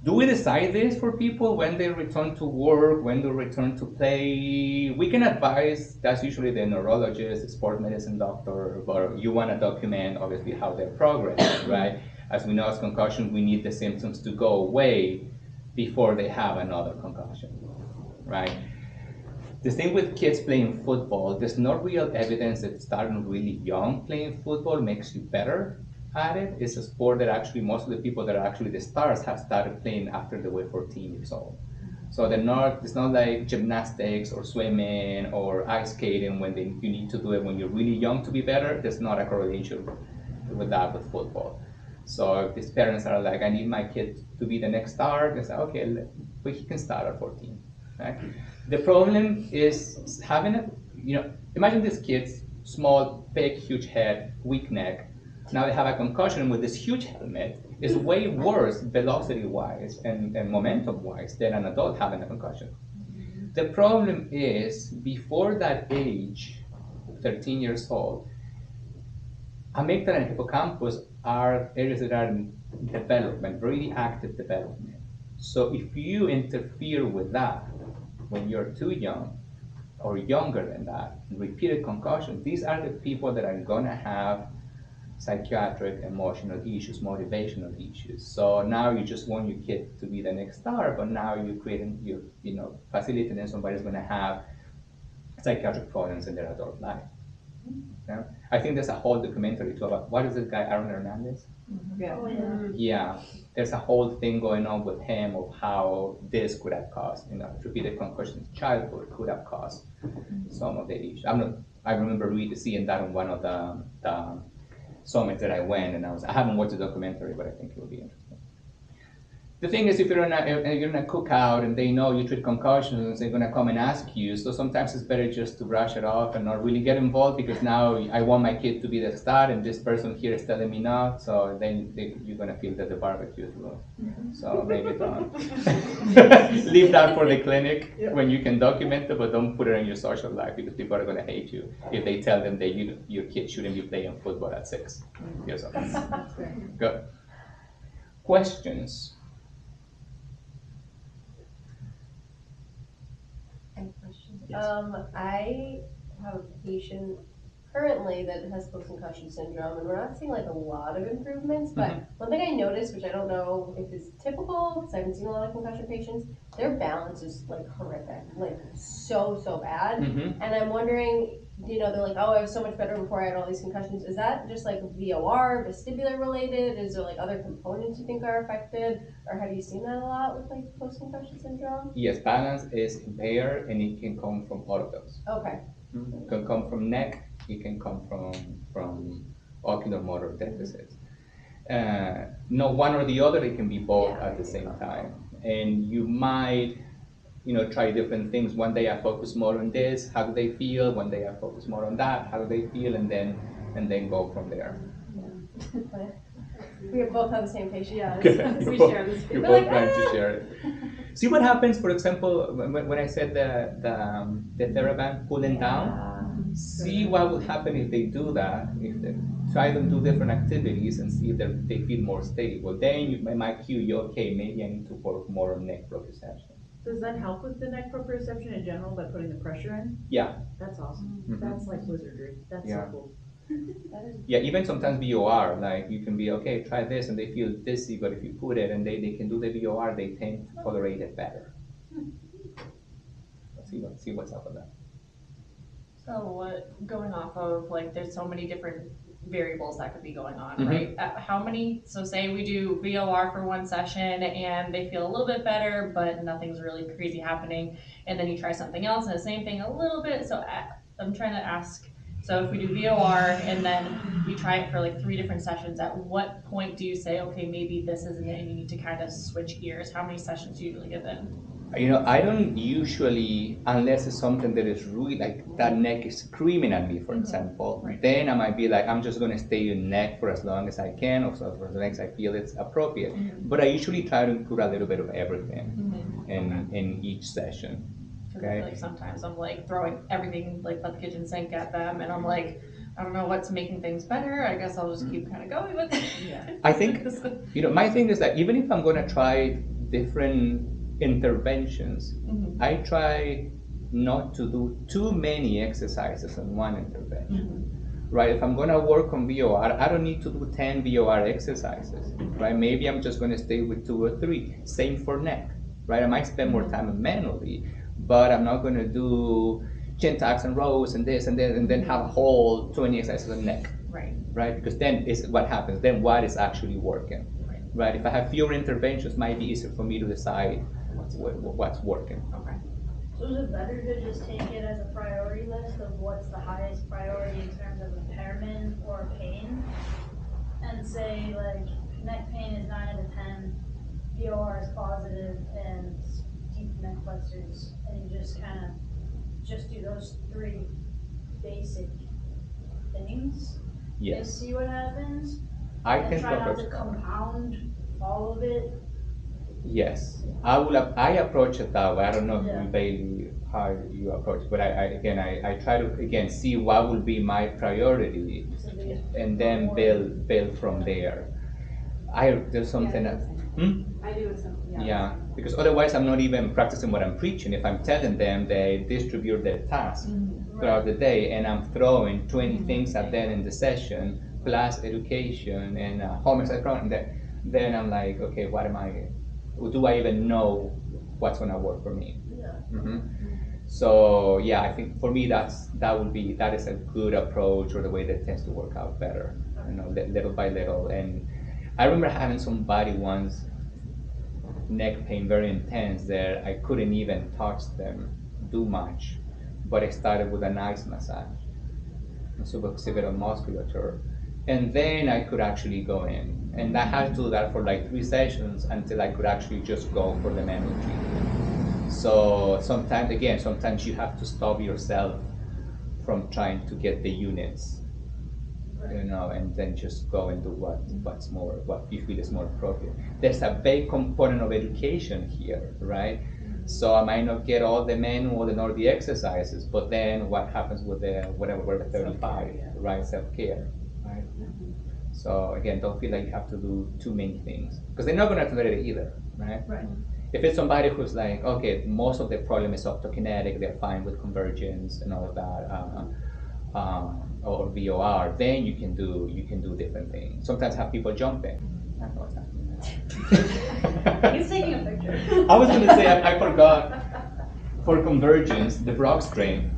Do we decide this for people when they return to work, when they return to play? We can advise, that's usually the neurologist, the sport medicine doctor, but you want to document obviously how they're progressing, right? As we know, as concussion, we need the symptoms to go away before they have another concussion, right? The thing with kids playing football, there's no real evidence that starting really young playing football makes you better at it. It's a sport that actually most of the people that are actually the stars have started playing after they were 14 years old. So it's not like gymnastics or swimming or ice skating when you need to do it when you're really young to be better. There's not a correlation with that with football. So if these parents are like, I need my kid to be the next star, they say, okay, but he can start at 14. Right? The problem is having imagine these kids, small, big, huge head, weak neck. Now they have a concussion with this huge helmet. It's way worse velocity-wise and momentum-wise than an adult having a concussion. The problem is, before that age, 13 years old, amygdala and hippocampus are areas that are in development, really active development. So if you interfere with that when you're too young or younger than that, repeated concussion, these are the people that are gonna have psychiatric, emotional issues, motivational issues. So now you just want your kid to be the next star, but now you're facilitating somebody's going to have psychiatric problems in their adult life. Yeah? I think there's a whole documentary too about what is this guy Aaron Hernandez? Yeah. Oh, yeah. Yeah, there's a whole thing going on with him of how this could have caused, repeated concussions in childhood could have caused some of the issues. I remember seeing that on one of the summits that I went, and I haven't watched the documentary, but I think it will be interesting. The thing is, if you're in a cookout and they know you treat concussions, they're gonna come and ask you. So sometimes it's better just to brush it off and not really get involved, because now I want my kid to be the star, and this person here is telling me not. So then you're gonna feel that the barbecue is ruined. So maybe don't leave that for the clinic when you can document it, but don't put it in your social life, because people are gonna hate you if they tell them that your kid shouldn't be playing football at 6 years old. Good. Questions? Any questions? Yes. I have a patient currently that has post-concussion syndrome, and we're not seeing like a lot of improvements, but one thing I noticed, which I don't know if is typical, because I haven't seen a lot of concussion patients, their balance is like horrific, like so bad. And I'm wondering, they're like, oh, I was so much better before I had all these concussions. Is that just like VOR, vestibular related? Is there like other components you think are affected? Or have you seen that a lot with like post-concussion syndrome? Yes, balance is impaired, and it can come from all of those. Okay. It can come from neck, it can come from ocular motor deficits. No one or the other, it can be both at the same time. And you might, try different things. One day I focus more on this, how do they feel? One day I focus more on that, how do they feel? And then go from there. We both have the same patient. Yeah, You're we both- share this. You're both trying to share it. See what happens, for example, when I said the TheraBand cooling down. See what will happen if they do that. If they try to do different activities and see if they feel more stable. Then you might cue you, okay, maybe I need to work more on neck proprioception. Does that help with the neck proprioception in general by putting the pressure in? Yeah. That's awesome. That's like wizardry. That's so cool. Yeah, even sometimes VOR, like you can be, okay, try this, and they feel dizzy, but if you put it and they can do the VOR, they tend to tolerate it better. Let's see what's up with that. So going off of, like, there's so many different variables that could be going on, Mhm. right? How many, so say we do VOR for one session and they feel a little bit better, but nothing's really crazy happening. And then you try something else and the same thing a little bit. So I'm trying to ask, so if we do VOR and then we try it for like 3 different sessions, at what point do you say, okay, maybe this isn't it and you need to kind of switch gears? How many sessions do you usually give in? I don't usually, unless it's something that is really like that neck is screaming at me, for example, then I might be like, I'm just gonna stay in neck for as long as I can, or so for as long as I feel it's appropriate. But I usually try to include a little bit of everything in each session. Because I Okay. feel like sometimes I'm like throwing everything like but the kitchen sink at them and I'm like, I don't know what's making things better. I guess I'll just keep kind of going with it. Yeah. I think, my thing is that even if I'm gonna try different interventions, I try not to do too many exercises in one intervention. Right? If I'm gonna work on VOR, I don't need to do 10 VOR exercises, right? Maybe I'm just gonna stay with 2 or 3. Same for neck, right? I might spend more time manually, but I'm not gonna do chin tucks and rows and this and then have a whole 20 exercises on neck, right? Because then is what happens. Then what is actually working, right? If I have fewer interventions, it might be easier for me to decide what's working. Okay. So is it better to just take it as a priority list of what's the highest priority in terms of impairment or pain? And say like neck pain is 9 out of 10, VOR is positive, and deep neck flexors, and you just kind of just do those 3 basic things and Yes, see what happens? I And can try not approach to it that way. compound all of it. Yes, I approach it that way. I don't know Yeah. Bailey how you approach it, but I try to again see what will be my priority So they- and then build from there. There's something that I do it simple, yeah, because otherwise I'm not even practicing what I'm preaching. If I'm telling them they distribute their tasks throughout the day and I'm throwing 20 things at them in the session, plus education and home exercise program, then I'm like, okay, what am I? Do I even know what's gonna work for me? Yeah. So yeah, I think for me that is a good approach, or the way that tends to work out better. Little by little. And I remember having somebody once neck pain very intense there. I couldn't even touch them, do much, but I started with a nice massage, suboccipital musculature, and then I could actually go in. And I had to do that for like 3 sessions until I could actually just go for the manual treatment. So sometimes you have to stop yourself from trying to get the units, and then just go and do what you feel is more appropriate. There's a big component of education here, right? So I might not get all the manual and all the exercises, but then what happens with the whatever we're the 35, right? Self-care, right? So again, don't feel like you have to do too many things, because they're not going to tolerate it either, right? Right. If it's somebody who's like, okay, most of the problem is optokinetic, they're fine with convergence and all of that, or VOR, then you can do different things. Sometimes have people jumping. I don't know what's happening. He's taking a picture. I was going to say I forgot for convergence the Brock strain,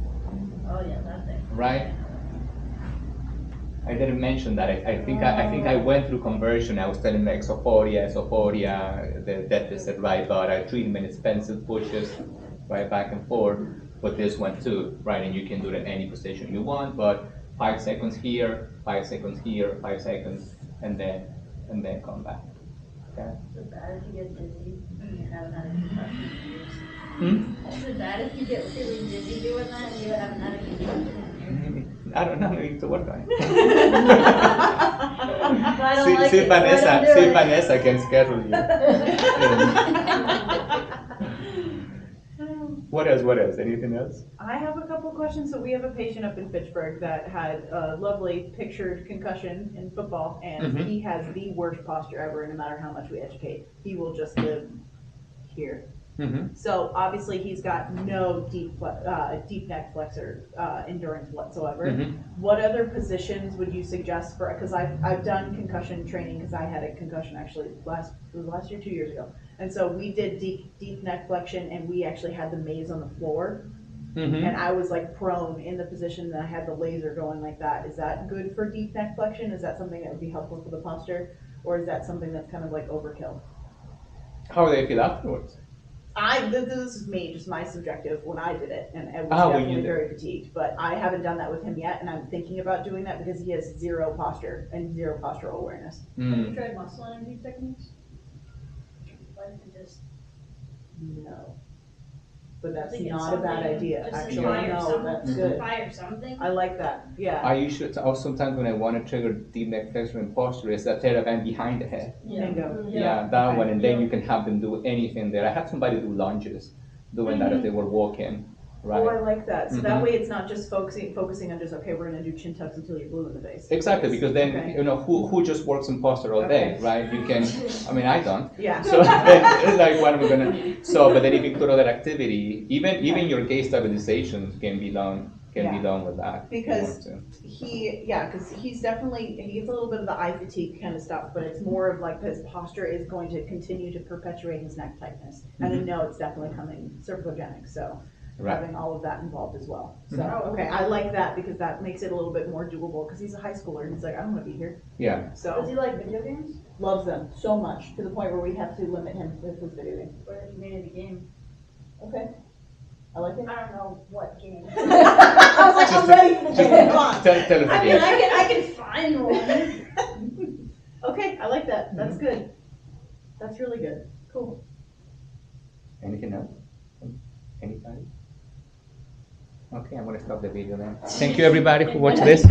Oh yeah, that thing. right? I didn't mention that. I think I went through conversion. I was telling like esophoria, the deficit, right? But I treatment expensive pushes, right, back and forth. But this one too, right? And you can do it in any position you want, but 5 seconds here, 5 seconds here, 5 seconds, and then come back. Okay. Is it bad if you get dizzy and you haven't had a concussion in years? Is it bad if you get really dizzy doing that and you haven't had a concussion in years? I don't know. We need to work on it. I don't like see it, so I don't do it. Vanessa can schedule you. What else? Anything else? I have a couple questions. So we have a patient up in Fitchburg that had a lovely pictured concussion in football, and he has the worst posture ever. No matter how much we educate, he will just live here. So obviously he's got no deep neck flexor endurance whatsoever. What other positions would you suggest for? Because I've done concussion training, because I had a concussion actually last year, 2 years ago. And so we did deep neck flexion, and we actually had the maze on the floor. Mhm. and I was like prone in the position that I had the laser going like that. Is that good for deep neck flexion? Is that something that would be helpful for the posture? Or is that something that's kind of like overkill? How do they feel afterwards? This is me, just my subjective when I did it, and I was When you definitely did very fatigued, but I haven't done that with him yet, and I'm thinking about doing that because he has zero posture and zero postural awareness. Have you Mm. tried muscle energy techniques? Like to just No. But that's think it's not a bad something idea, just to actually, fire no, some- that's good. fire something. I like that, yeah. I usually, sometimes when I want to trigger deep neck flexion and posture, is that TheraPen behind the head. Bingo. Yeah, that Okay. one, and then Yeah. you can have them do anything there. I had somebody do lunges, doing that if they were walking, right? Oh, I like that, so that Mhm. way it's not just focusing on just, okay, we're gonna do chin tucks until you're blue in the face. Exactly, because then, Okay. you know, who just works in posture all day, Okay. right? You can, I mean, I don't. Yeah. So then, it's like, what am I gonna, so, but then if you include other activity, even Okay. your gaze stabilization can be done with that. if you Because want to. because he gets a little bit of the eye fatigue kind of stuff, but it's more of like his posture is going to continue to perpetuate his neck tightness. And I Mhm. know it's definitely coming cervicogenic, so Right. having all of that involved as well. So, Mhm. okay, I like that because that makes it a little bit more doable, because he's a high schooler and he's like, I don't wanna be here. Yeah, Does So, he like video games? loves them so much, to the point where we have to limit him with his video games. Or you made it a game? Okay. I like it. I don't know what game. I was like, I'm ready for the game, come on. tell us the I mean, game. I can find one. Okay, I like that, that's Mhm. good. That's really good, cool. Anything else? Anybody? Okay, I'm gonna stop the video then. Thank you everybody who watched this.